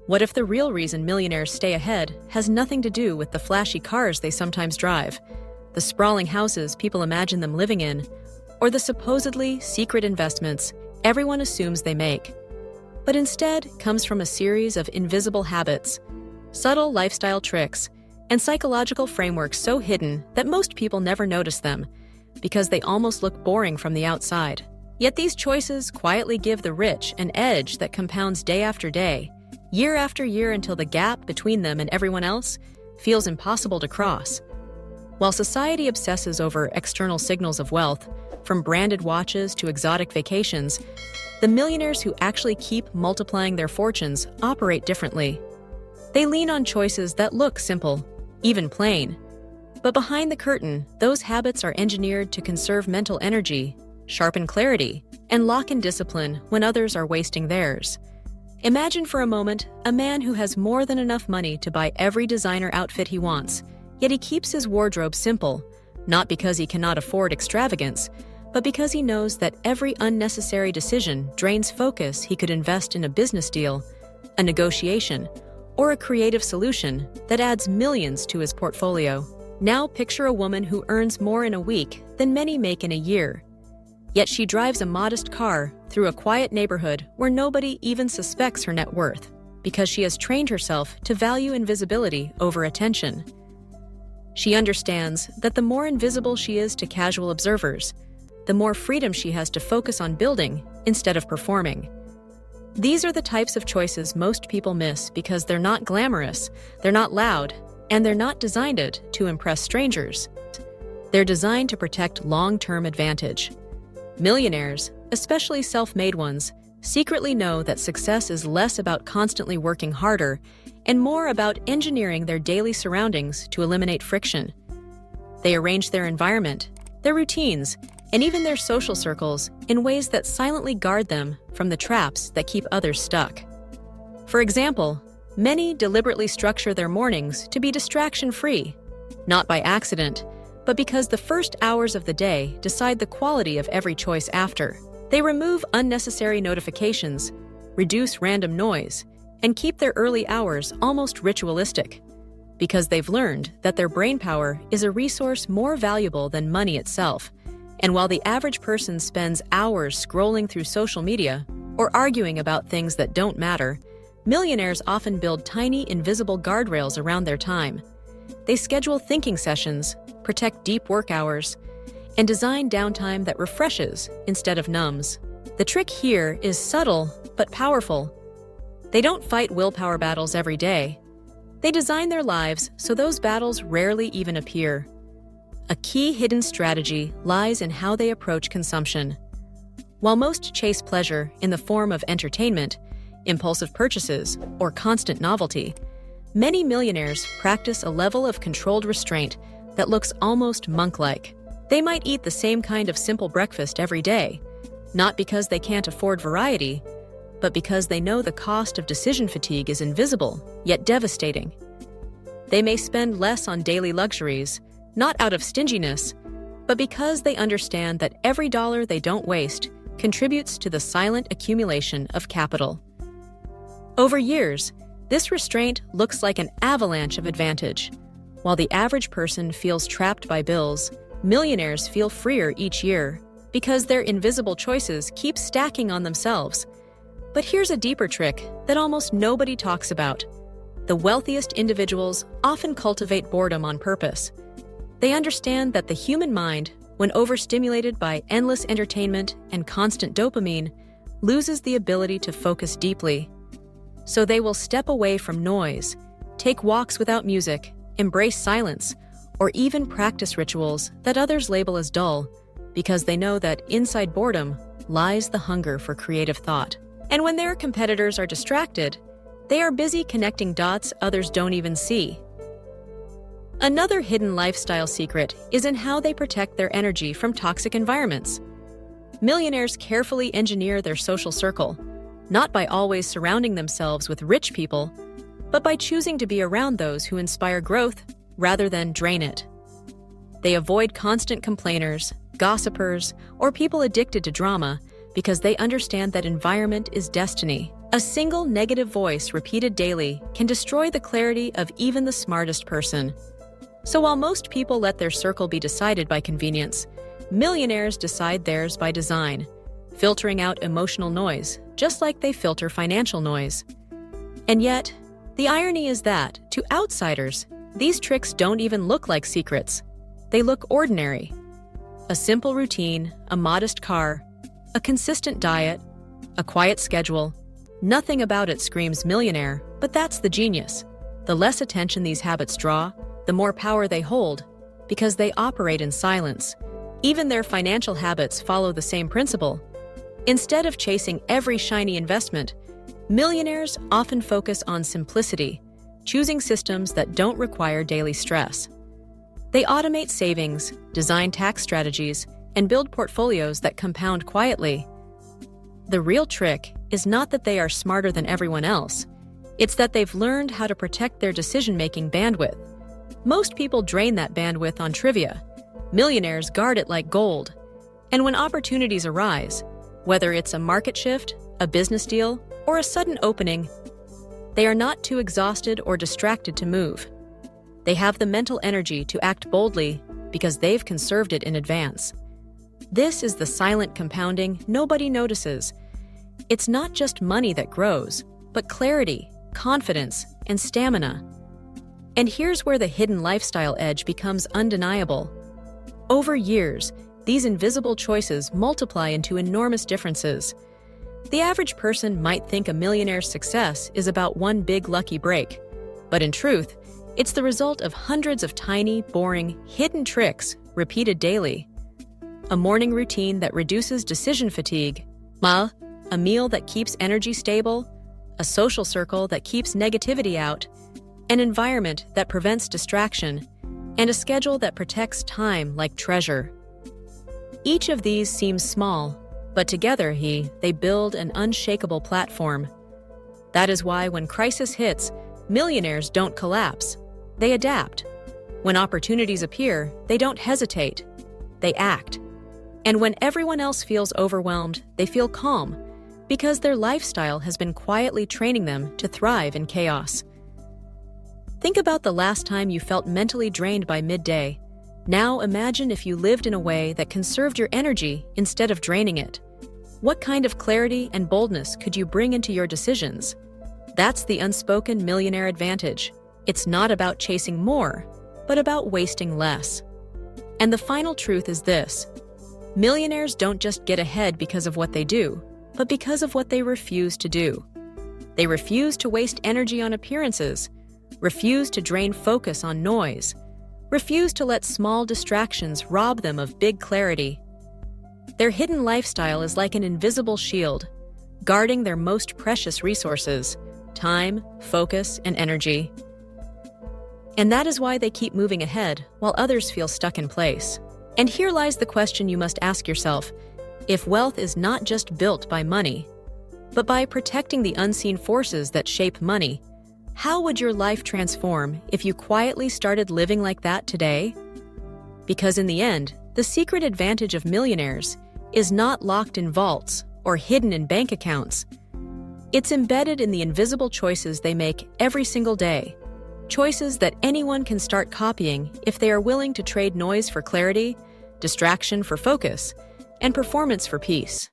What if the real reason millionaires stay ahead has nothing to do with the flashy cars they sometimes drive, the sprawling houses people imagine them living in, or the supposedly secret investments everyone assumes they make, but instead comes from a series of invisible habits, subtle lifestyle tricks, and psychological frameworks so hidden that most people never notice them because they almost look boring from the outside. Yet these choices quietly give the rich an edge that compounds day after day, year after year, until the gap between them and everyone else feels impossible to cross. While society obsesses over external signals of wealth, from branded watches to exotic vacations, the millionaires who actually keep multiplying their fortunes operate differently. They lean on choices that look simple, even plain. But behind the curtain, those habits are engineered to conserve mental energy, sharpen clarity, and lock in discipline when others are wasting theirs. Imagine for a moment a man who has more than enough money to buy every designer outfit he wants, yet he keeps his wardrobe simple, not because he cannot afford extravagance, but because he knows that every unnecessary decision drains focus he could invest in a business deal, a negotiation, or a creative solution that adds millions to his portfolio. Now picture a woman who earns more in a week than many make in a year. Yet she drives a modest car through a quiet neighborhood where nobody even suspects her net worth, because she has trained herself to value invisibility over attention. She understands that the more invisible she is to casual observers, the more freedom she has to focus on building instead of performing. These are the types of choices most people miss because they're not glamorous, they're not loud, and they're not designed to impress strangers. They're designed to protect long-term advantage. Millionaires, especially self-made ones, secretly know that success is less about constantly working harder and more about engineering their daily surroundings to eliminate friction. They arrange their environment, their routines, and even their social circles in ways that silently guard them from the traps that keep others stuck. For example, many deliberately structure their mornings to be distraction-free, not by accident, but because the first hours of the day decide the quality of every choice after. They remove unnecessary notifications, reduce random noise, and keep their early hours almost ritualistic, because they've learned that their brainpower is a resource more valuable than money itself. And while the average person spends hours scrolling through social media or arguing about things that don't matter, millionaires often build tiny, invisible guardrails around their time. They schedule thinking sessions, protect deep work hours, and design downtime that refreshes instead of numbs. The trick here is subtle but powerful. They don't fight willpower battles every day. They design their lives so those battles rarely even appear. A key hidden strategy lies in how they approach consumption. While most chase pleasure in the form of entertainment, impulsive purchases, or constant novelty, many millionaires practice a level of controlled restraint that looks almost monk-like. They might eat the same kind of simple breakfast every day, not because they can't afford variety, but because they know the cost of decision fatigue is invisible, yet devastating. They may spend less on daily luxuries, not out of stinginess, but because they understand that every dollar they don't waste contributes to the silent accumulation of capital. Over years, this restraint looks like an avalanche of advantage. While the average person feels trapped by bills, millionaires feel freer each year because their invisible choices keep stacking on themselves. But here's a deeper trick that almost nobody talks about. The wealthiest individuals often cultivate boredom on purpose. They understand that the human mind, when overstimulated by endless entertainment and constant dopamine, loses the ability to focus deeply. So they will step away from noise, take walks without music, embrace silence, or even practice rituals that others label as dull, because they know that inside boredom lies the hunger for creative thought. And when their competitors are distracted, they are busy connecting dots others don't even see. Another hidden lifestyle secret is in how they protect their energy from toxic environments. Millionaires carefully engineer their social circle, not by always surrounding themselves with rich people, but by choosing to be around those who inspire growth rather than drain it. They avoid constant complainers, gossipers, or people addicted to drama because they understand that environment is destiny. A single negative voice repeated daily can destroy the clarity of even the smartest person. So while most people let their circle be decided by convenience, millionaires decide theirs by design, filtering out emotional noise, just like they filter financial noise. And yet, the irony is that, to outsiders, these tricks don't even look like secrets. They look ordinary. A simple routine, a modest car, a consistent diet, a quiet schedule. Nothing about it screams millionaire, but that's the genius. The less attention these habits draw, the more power they hold, because they operate in silence. Even their financial habits follow the same principle. Instead of chasing every shiny investment, millionaires often focus on simplicity, choosing systems that don't require daily stress. They automate savings, design tax strategies, and build portfolios that compound quietly. The real trick is not that they are smarter than everyone else. It's that they've learned how to protect their decision-making bandwidth. Most people drain that bandwidth on trivia. Millionaires guard it like gold. And when opportunities arise, whether it's a market shift, a business deal, or a sudden opening, they are not too exhausted or distracted to move. They have the mental energy to act boldly because they've conserved it in advance. This is the silent compounding nobody notices. It's not just money that grows, but clarity, confidence, and stamina. And here's where the hidden lifestyle edge becomes undeniable. Over years, these invisible choices multiply into enormous differences. The average person might think a millionaire's success is about one big lucky break, but in truth, it's the result of hundreds of tiny, boring, hidden tricks repeated daily. A morning routine that reduces decision fatigue, a meal that keeps energy stable, a social circle that keeps negativity out, an environment that prevents distraction, and a schedule that protects time like treasure. Each of these seems small, but together they build an unshakable platform. That is why when crisis hits, millionaires don't collapse. They adapt. When opportunities appear, they don't hesitate. They act. And when everyone else feels overwhelmed, they feel calm, because their lifestyle has been quietly training them to thrive in chaos. Think about the last time you felt mentally drained by midday. Now imagine if you lived in a way that conserved your energy instead of draining it. What kind of clarity and boldness could you bring into your decisions? That's the unspoken millionaire advantage. It's not about chasing more, but about wasting less. And the final truth is this: millionaires don't just get ahead because of what they do, but because of what they refuse to do. They refuse to waste energy on appearances, refuse to drain focus on noise, refuse to let small distractions rob them of big clarity. Their hidden lifestyle is like an invisible shield, guarding their most precious resources: time, focus, and energy. And that is why they keep moving ahead while others feel stuck in place. And here lies the question you must ask yourself: if wealth is not just built by money, but by protecting the unseen forces that shape money, how would your life transform if you quietly started living like that today? Because in the end, the secret advantage of millionaires is not locked in vaults or hidden in bank accounts. It's embedded in the invisible choices they make every single day. Choices that anyone can start copying if they are willing to trade noise for clarity, distraction for focus, and performance for peace.